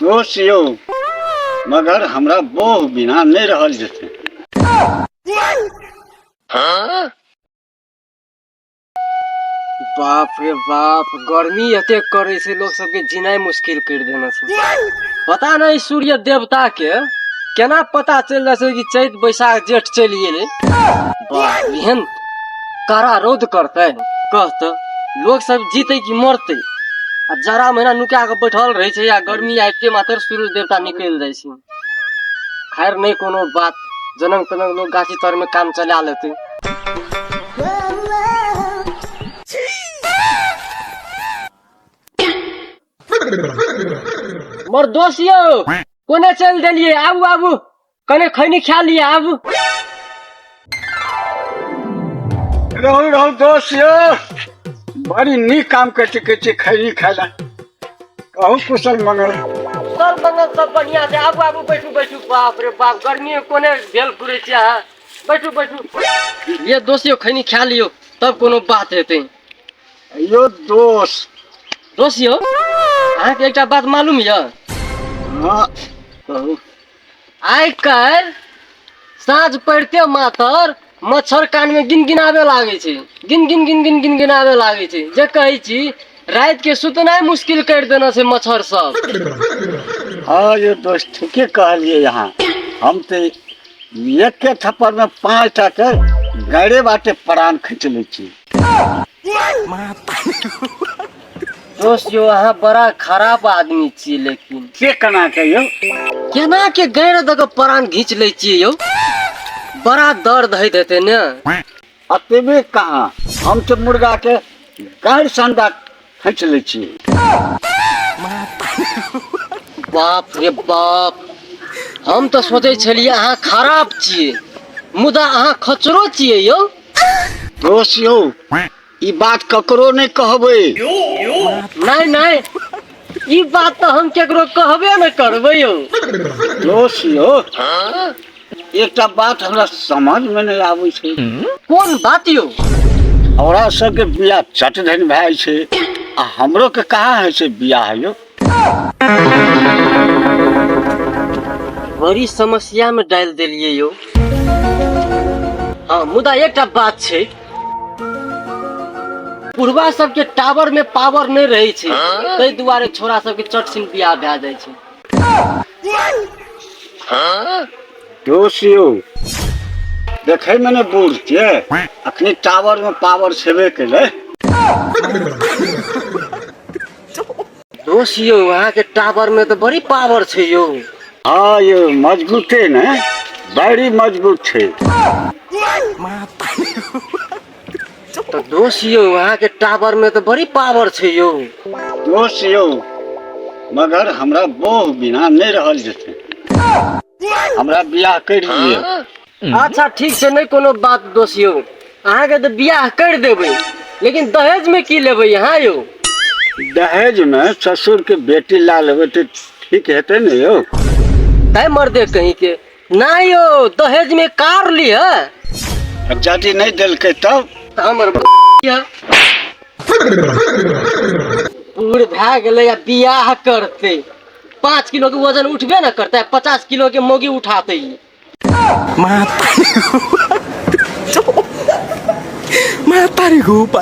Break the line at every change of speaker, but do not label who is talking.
दोस्त यौ मगर हमरा बोह बिना नहीं रहल जेते।
बाप रे बाप, गर्मी एते करे से लोग सबके जीनाई मुश्किल कर देना छै। पता नहीं सूर्य देवता के केना पता चल जाए छै कि चैत बैसाख जेठ चल गेले। एहन कड़ा रौद करते कहते लोग सब जीते कि मरते। आ जाड़ा महीना नुका के बैठल रहे छै या गर्मी आइते मात्र सूर्य देवता निकल जाए छै। खैर नहीं कोनो बात, जनम तनम लोग गाछी तर में काम चला लेते। मोर दोस्त यौ कोने चल देलिए, आबू आबू कने खैनी खा लिए आबू।
रहू रहू दोस्त यौ, बड़ी नीक काम करते खैनी खाला। कहू कुशल मंगल।
सब मंगल सब बढ़िया से, आबू आबू बैठू बैठू। बाप रे बाप, गर्मी में कोने भेल पुरे छै। बैठू बैठू। ये दोस्त यौ खैनी खा लियो तब कोनो बात हेते।
यो दोस्त
यौ अहाँ के एकटा बात मालूम है?
हाँ
कहू। आइ काल्हि साँझ पड़ते मातर मच्छर कान में गिनगिनावे लागे छै। गिनगिनावे लागे छै। जे कहै छी रात के सुतनाई मुश्किल कर देना छै मच्छर सब।
हाँ ये दोस्त ठीके कहलिए। यहाँ हम तो एक के थप्पड़ में 5 टा के गड़े बाटे प्राण खींच ले छी।
दोस्त यो अहाँ बड़ा खराब आदमी छी, लेकिन
के केना के यौ?
केना के गैर दग प्राण घींच ले छी यौ? बड़ा दर्द होइत हेते ने।
अतबे कहाँ, हम तो मुर्गा के गैर संडा खींच ले छी।
बाप रे बाप, हम तो सोचे छलिए अहाँ खराब छिए, मुदा अहाँ खचरो छिए यौ।
दोस्त यौ ई बात ककरो नहीं कहबे।
नहीं ई बात तो हम केकरो कहबे न करबे यौ।
दोस्त यौ एकटा बात हमरा समझ में नहीं आवे छै।
कोन बात यौ?
हमरा सबके बियाह चट धन भाई छै आ हमरो के कहाँ है से बियाह यौ?
बड़ी समस्या में डाल देलिए यौ। हाँ मुदा एकटा बात छै, पूर्वा सबके टावर में पावर नहीं रही छै, तै दुआरे छोरा सबके चट सिन बियाह भए जाए छै।
दोस्त यौ देखे में ने बूढ़ छियै, अखनी टावर में पावर छेबे केले।
दोस्त यौ अहाँ के टावर में तो बड़ी पावर छै यौ।
हाँ यौ मजबूते ने, बड़ी मजबूत छै।
तो दोस्त यौ अहाँ के टावर में तो बड़ी पावर छै यौ।
दोस्त यौ मगर हमरा बोह बिना नहीं रहल जेते। हमरा बियाह कर दिए।
अच्छा ठीक छै, नहीं कोनो बात दोस्त यौ, अहाँ के तो बियाह कर देबै, लेकिन दहेज में की लेबै यहाँ यौ?
दहेज में ससुर के बेटी ला लेबै तो ठीक हेते ने यौ?
तै मर्दे कहीं के ना यौ, दहेज में कार लिया
जाति नहीं दिलकै तब
हमर बूढ़ भए गेलै या बियाह करते, 5 किलो के वजन उठबे न करता, 50 किलो के मोगी उठाते।
Matahari ko pa.